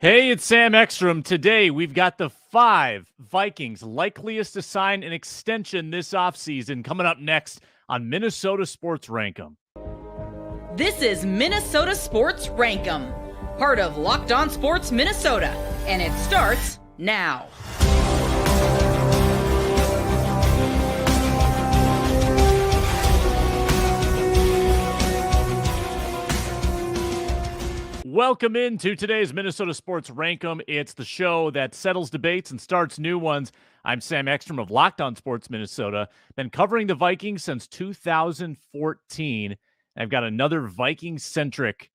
Hey, it's Sam Ekstrom. Today, we've got the 5 Vikings likeliest to sign an extension this offseason coming up next on Minnesota Sports Rankum. This is Minnesota Sports Rankum, part of Locked On Sports Minnesota, and it starts now. Welcome into today's Minnesota Sports Rankum. It's the show that settles debates and starts new ones. I'm Sam Ekstrom of Locked On Sports Minnesota. Been covering the Vikings since 2014. I've got another Viking-centric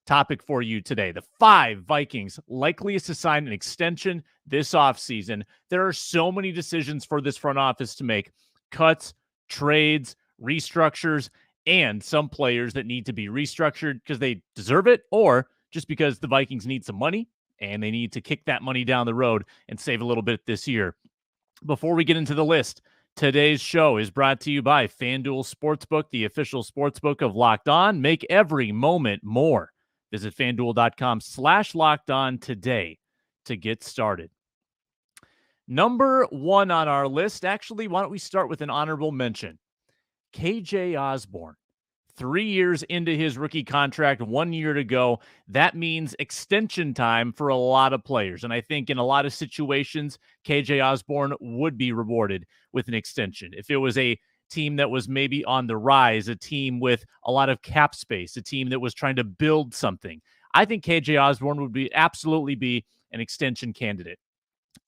topic for you today. The 5 Vikings likeliest to sign an extension this offseason. There are so many decisions for this front office to make. Cuts, trades, restructures, and some players that need to be restructured because they deserve it or just because the Vikings need some money and they need to kick that money down the road and save a little bit this year. Before we get into the list, today's show is brought to you by FanDuel Sportsbook, the official sportsbook of Locked On. Make every moment more. Visit FanDuel.com/LockedOn today to get started. Number 1 on our list, actually, why don't we start with an honorable mention? KJ Osborne. 3 years into his rookie contract, 1 year to go. That means extension time for a lot of players. And I think in a lot of situations, KJ Osborne would be rewarded with an extension. If it was a team that was maybe on the rise, a team with a lot of cap space, a team that was trying to build something, I think KJ Osborne would absolutely be an extension candidate.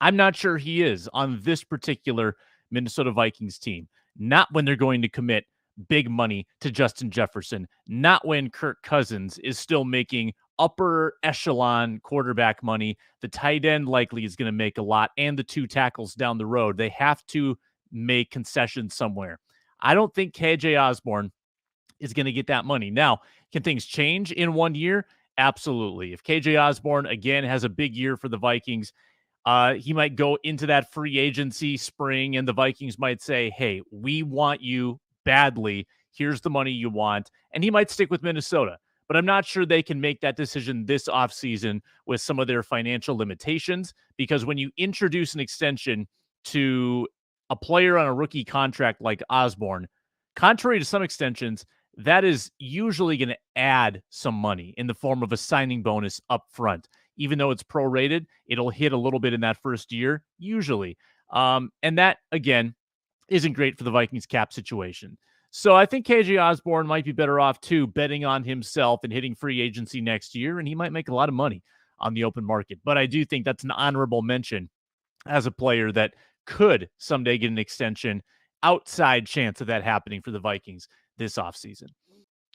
I'm not sure he is on this particular Minnesota Vikings team. Not when they're going to commit big money to Justin Jefferson, not when Kirk Cousins is still making upper echelon quarterback money. The tight end likely is going to make a lot, and the 2 tackles down the road. They have to make concessions somewhere. I don't think KJ Osborne is going to get that money. Now, can things change in 1 year? Absolutely. If KJ Osborne, again, has a big year for the Vikings, he might go into that free agency spring, and the Vikings might say, hey, we want you badly. Here's the money you want. And he might stick with Minnesota. But I'm not sure they can make that decision this offseason with some of their financial limitations, because when you introduce an extension to a player on a rookie contract like Osborne, contrary to some extensions, that is usually going to add some money in the form of a signing bonus up front. Even though it's prorated, it'll hit a little bit in that first year, usually. And that, again, isn't great for the Vikings cap situation. So I think KJ Osborne might be better off, too, betting on himself and hitting free agency next year, and he might make a lot of money on the open market. But I do think that's an honorable mention as a player that could someday get an extension. Outside chance of that happening for the Vikings this offseason.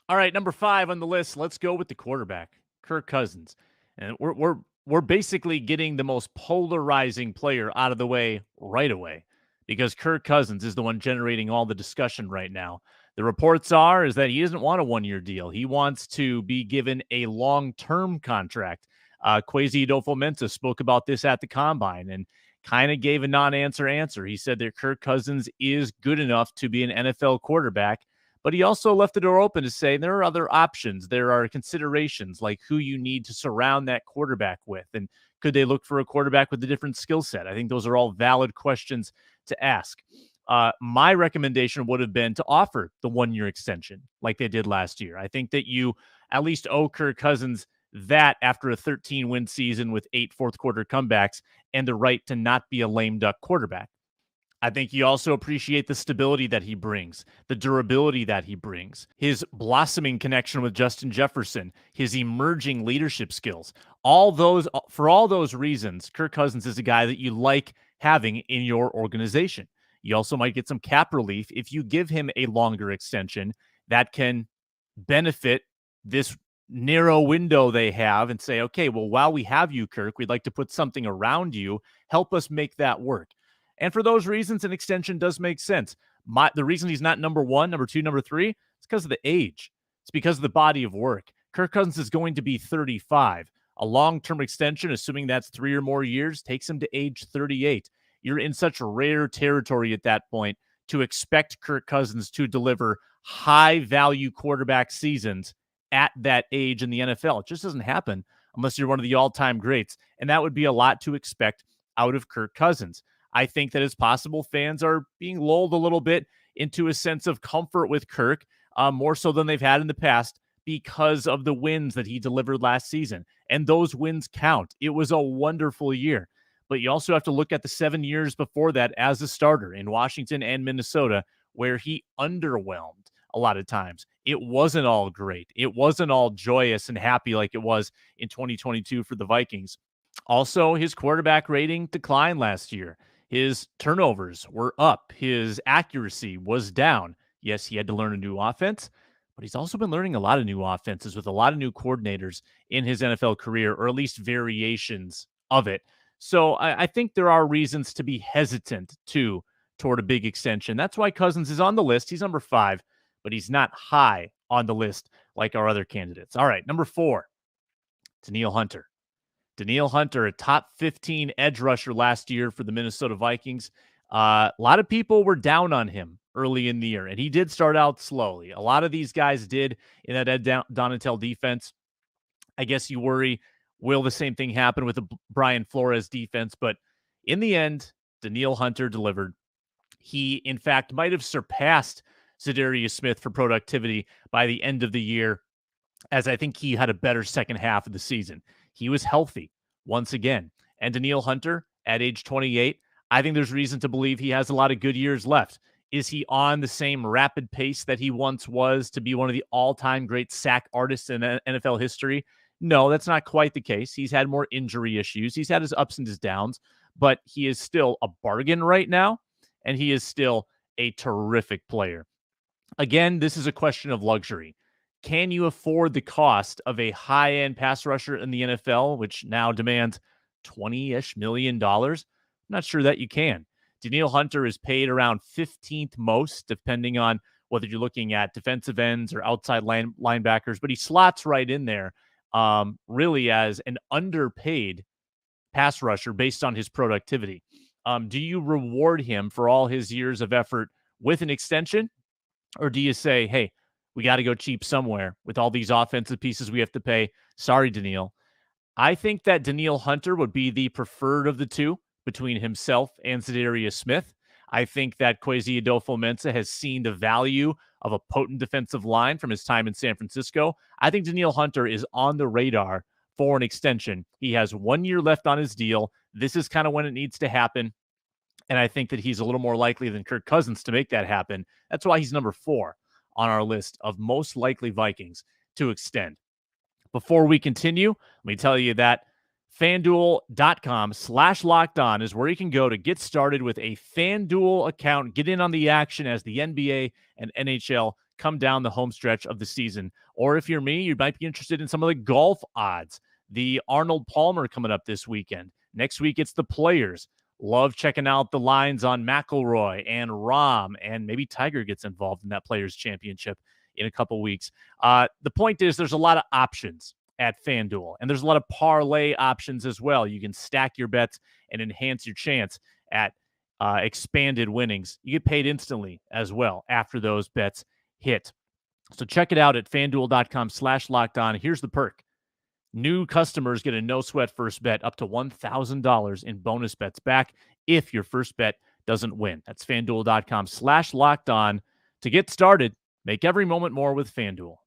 All right, number 5 on the list, let's go with the quarterback, Kirk Cousins. And we're basically getting the most polarizing player out of the way right away, because Kirk Cousins is the one generating all the discussion right now. The reports is that he doesn't want a 1-year deal. He wants to be given a long-term contract. Kwesi-Adofo-Mensah spoke about this at the Combine and kind of gave a non-answer answer. He said that Kirk Cousins is good enough to be an NFL quarterback, but he also left the door open to say there are other options. There are considerations like who you need to surround that quarterback with, and could they look for a quarterback with a different skill set? I think those are all valid questions to ask. My recommendation would have been to offer the 1-year extension like they did last year. I think that you at least owe Kirk Cousins that after a 13-win season with 8 fourth-quarter comebacks and the right to not be a lame duck quarterback. I think you also appreciate the stability that he brings, the durability that he brings, his blossoming connection with Justin Jefferson, his emerging leadership skills. For all those reasons, Kirk Cousins is a guy that you like having in your organization. You also might get some cap relief if you give him a longer extension that can benefit this narrow window they have and say, okay, well, while we have you, Kirk, we'd like to put something around you. Help us make that work. And for those reasons, an extension does make sense. The reason he's not number 1, number 2, number 3, it's because of the age. It's because of the body of work. Kirk Cousins is going to be 35. A long-term extension, assuming that's 3 or more years, takes him to age 38. You're in such rare territory at that point to expect Kirk Cousins to deliver high-value quarterback seasons at that age in the NFL. It just doesn't happen unless you're one of the all-time greats. And that would be a lot to expect out of Kirk Cousins. I think that it's possible fans are being lulled a little bit into a sense of comfort with Kirk, more so than they've had in the past because of the wins that he delivered last season. And those wins count. It was a wonderful year. But you also have to look at the 7 years before that as a starter in Washington and Minnesota, where he underwhelmed a lot of times. It wasn't all great. It wasn't all joyous and happy like it was in 2022 for the Vikings. Also, his quarterback rating declined last year. His turnovers were up. His accuracy was down. Yes, he had to learn a new offense, but he's also been learning a lot of new offenses with a lot of new coordinators in his NFL career, or at least variations of it. So I think there are reasons to be hesitant, too, toward a big extension. That's why Cousins is on the list. He's number 5, but he's not high on the list like our other candidates. All right, number 4, Danielle Hunter. Danielle Hunter, a top 15 edge rusher last year for the Minnesota Vikings. A lot of people were down on him early in the year, and he did start out slowly. A lot of these guys did in that Ed Donatel defense. I guess you worry, will the same thing happen with the Brian Flores defense? But in the end, Danielle Hunter delivered. He, in fact, might have surpassed Za'Darius Smith for productivity by the end of the year, as I think he had a better second half of the season. He was healthy once again. And Danielle Hunter, at age 28, I think there's reason to believe he has a lot of good years left. Is he on the same rapid pace that he once was to be one of the all-time great sack artists in NFL history? No, that's not quite the case. He's had more injury issues. He's had his ups and his downs, but he is still a bargain right now, and he is still a terrific player. Again, this is a question of luxury. Can you afford the cost of a high-end pass rusher in the NFL, which now demands $20-ish million? I'm not sure that you can. Danielle Hunter is paid around 15th most, depending on whether you're looking at defensive ends or outside linebackers, but he slots right in there really as an underpaid pass rusher based on his productivity. Do you reward him for all his years of effort with an extension? Or do you say, hey, we got to go cheap somewhere with all these offensive pieces we have to pay? Sorry, Danielle. I think that Danielle Hunter would be the preferred of the two between himself and Za'Darius Smith. I think that Kwesi-Adofo-Mensah has seen the value of a potent defensive line from his time in San Francisco. I think Danielle Hunter is on the radar for an extension. He has 1 year left on his deal. This is kind of when it needs to happen. And I think that he's a little more likely than Kirk Cousins to make that happen. That's why he's number 4 on our list of most likely Vikings to extend. Before we continue, let me tell you that FanDuel.com/lockedon is where you can go to get started with a FanDuel account. Get in on the action as the NBA and NHL come down the home stretch of the season. Or if you're me, you might be interested in some of the golf odds. The Arnold Palmer coming up this weekend. Next week, it's the Players. Love checking out the lines on McIlroy and Rahm, and maybe Tiger gets involved in that Players Championship in a couple weeks. The point is there's a lot of options at FanDuel, and there's a lot of parlay options as well. You can stack your bets and enhance your chance at expanded winnings. You get paid instantly as well after those bets hit. So check it out at FanDuel.com/lockedon. Here's the perk. New customers get a no-sweat first bet up to $1,000 in bonus bets back if your first bet doesn't win. That's FanDuel.com/lockedon. To get started, make every moment more with FanDuel.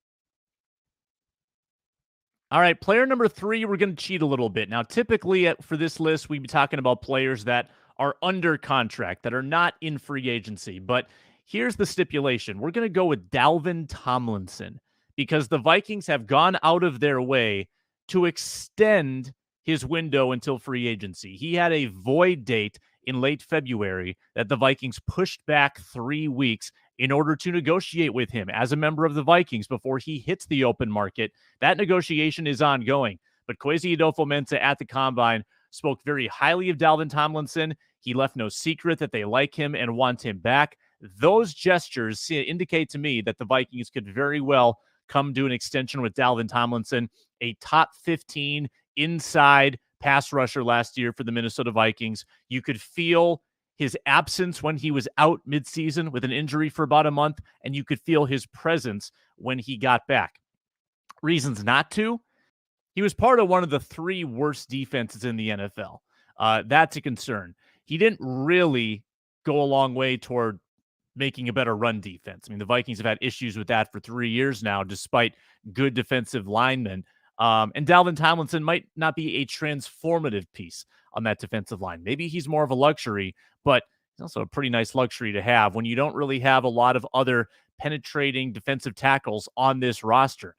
All right, player number 3, we're going to cheat a little bit. Now, typically for this list, we'd be talking about players that are under contract, that are not in free agency. But here's the stipulation. We're going to go with Dalvin Tomlinson because the Vikings have gone out of their way to extend his window until free agency. He had a void date in late February that the Vikings pushed back 3 weeks in order to negotiate with him as a member of the Vikings before he hits the open market. That negotiation is ongoing. But Kwesi-Adofo-Mensah at the Combine spoke very highly of Dalvin Tomlinson. He left no secret that they like him and want him back. Those gestures indicate to me that the Vikings could very well come to an extension with Dalvin Tomlinson, a top 15 inside pass rusher last year for the Minnesota Vikings. You could feel his absence when he was out midseason with an injury for about a month, and you could feel his presence when he got back. Reasons not to. He was part of one of the 3 worst defenses in the NFL. That's a concern. He didn't really go a long way toward making a better run defense. I mean, the Vikings have had issues with that for 3 years now, despite good defensive linemen. And Dalvin Tomlinson might not be a transformative piece on that defensive line. Maybe he's more of a luxury, but it's also a pretty nice luxury to have when you don't really have a lot of other penetrating defensive tackles on this roster.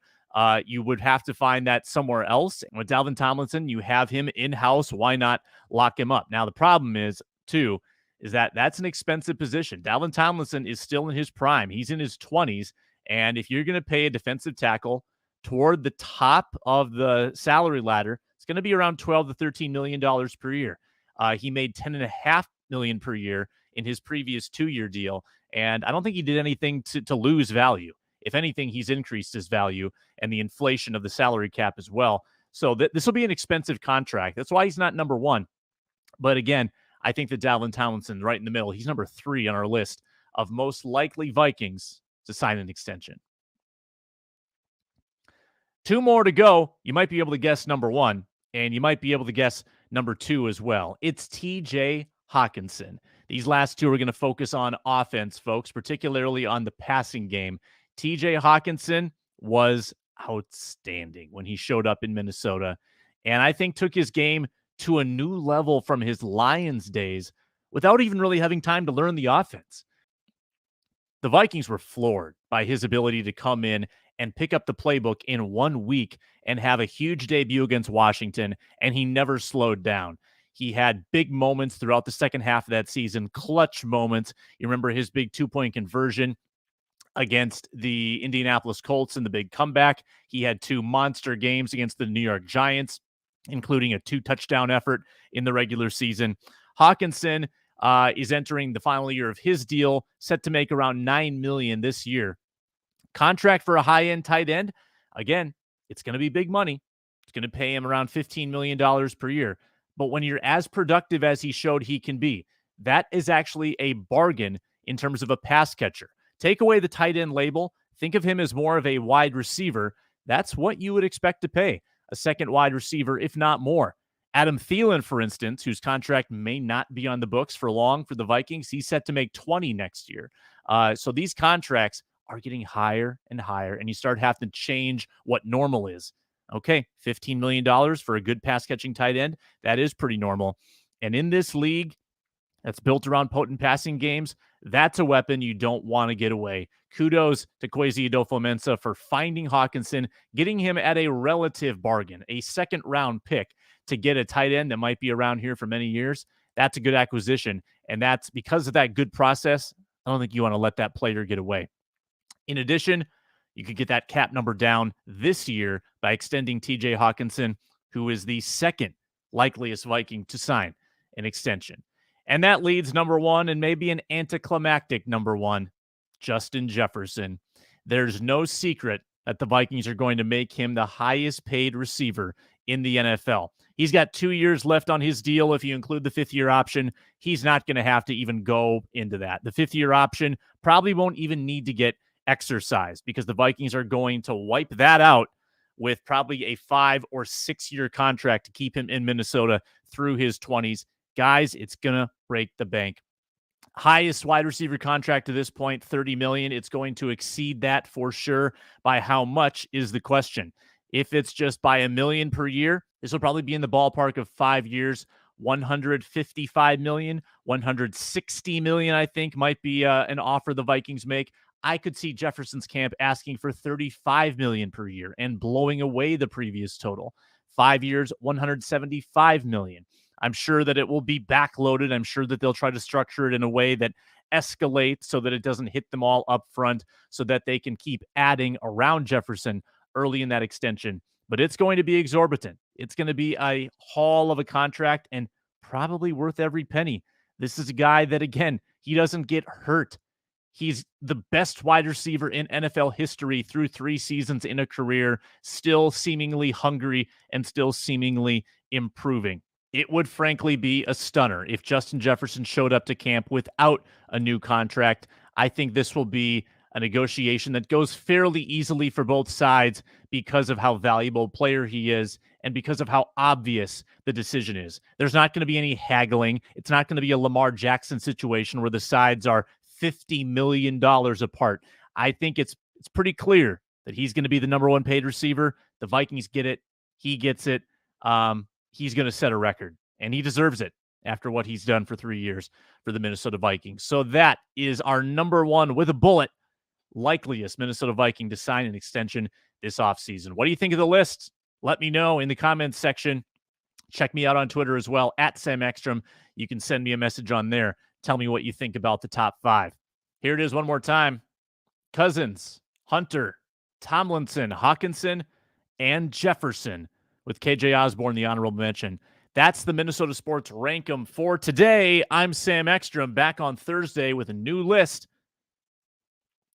You would have to find that somewhere else. And with Dalvin Tomlinson, you have him in-house. Why not lock him up? Now, the problem is, too, is that that's an expensive position. Dalvin Tomlinson is still in his prime. He's in his 20s. And if you're going to pay a defensive tackle toward the top of the salary ladder, it's going to be around $12 to $13 million per year. He made $10.5 million per year in his previous 2-year deal. And I don't think he did anything to lose value. If anything, he's increased his value and the inflation of the salary cap as well. So this will be an expensive contract. That's why he's not number 1. But again, I think that Dalvin Tomlinson, right in the middle, he's number 3 on our list of most likely Vikings to sign an extension. 2 more to go. You might be able to guess number 1, and you might be able to guess number 2 as well. It's TJ Hockenson. These last 2 are going to focus on offense, folks, particularly on the passing game. TJ Hockenson was outstanding when he showed up in Minnesota, and I think took his game to a new level from his Lions days without even really having time to learn the offense. The Vikings were floored by his ability to come in and pick up the playbook in 1 week and have a huge debut against Washington, and he never slowed down. He had big moments throughout the second half of that season, clutch moments. You remember his big 2-point conversion against the Indianapolis Colts in the big comeback. He had 2 monster games against the New York Giants, including a 2-touchdown effort in the regular season. Hockenson is entering the final year of his deal, set to make around $9 million this year. Contract for a high-end tight end, again, it's going to be big money. It's going to pay him around $15 million per year. But when you're as productive as he showed he can be, that is actually a bargain in terms of a pass catcher. Take away the tight end label. Think of him as more of a wide receiver. That's what you would expect to pay a second wide receiver, if not more. Adam Thielen, for instance, whose contract may not be on the books for long for the Vikings, he's set to make $20 next year. So these contracts are getting higher and higher, and you start having to change what normal is. Okay, $15 million for a good pass-catching tight end, that is pretty normal. And in this league that's built around potent passing games, that's a weapon you don't want to get away. Kudos to Kwesi-Adofo-Mensah for finding Hockenson, getting him at a relative bargain, a second-round pick to get a tight end that might be around here for many years. That's a good acquisition, and that's because of that good process. I don't think you want to let that player get away. In addition, you could get that cap number down this year by extending TJ Hockenson, who is the second likeliest Viking to sign an extension. And that leads number 1 and maybe an anticlimactic number 1, Justin Jefferson. There's no secret that the Vikings are going to make him the highest paid receiver in the NFL. He's got 2 years left on his deal. If you include the 5th-year option, he's not going to have to even go into that. The 5th-year option probably won't even need to get exercised because the Vikings are going to wipe that out with probably a 5 or 6 year contract to keep him in Minnesota through his 20s. Guys, it's going to break the bank. Highest wide receiver contract to this point, $30 million. It's going to exceed that for sure. By how much is the question? If it's just by $1 million per year, this will probably be in the ballpark of 5 years, $155 million, $160 million, I think might be an offer the Vikings make. I could see Jefferson's camp asking for $35 million per year and blowing away the previous total. 5 years, $175 million. I'm sure that it will be backloaded. I'm sure that they'll try to structure it in a way that escalates so that it doesn't hit them all up front so that they can keep adding around Jefferson early in that extension. But it's going to be exorbitant. It's going to be a haul of a contract and probably worth every penny. This is a guy that, again, he doesn't get hurt. He's the best wide receiver in NFL history through 3 seasons in a career, still seemingly hungry and still seemingly improving. It would frankly be a stunner if Justin Jefferson showed up to camp without a new contract. I think this will be a negotiation that goes fairly easily for both sides because of how valuable a player he is and because of how obvious the decision is. There's not going to be any haggling. It's not going to be a Lamar Jackson situation where the sides are $50 million apart. I think it's pretty clear that he's going to be the number one paid receiver. The Vikings get it. He gets it. He's going to set a record, and he deserves it after what he's done for 3 years for the Minnesota Vikings. So that is our number one with a bullet, likeliest Minnesota Viking to sign an extension this offseason. What do you think of the list? Let me know in the comments section. Check me out on Twitter as well, at Sam Ekstrom. You can send me a message on there. Tell me what you think about the top 5. Here it is one more time. Cousins, Hunter, Tomlinson, Hawkinson, and Jefferson, with KJ Osborne the honorable mention. That's the Minnesota Sports Rankum for today. I'm Sam Ekstrom, back on Thursday with a new list.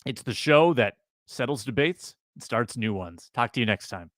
It's the show that settles debates and starts new ones. Talk to you next time.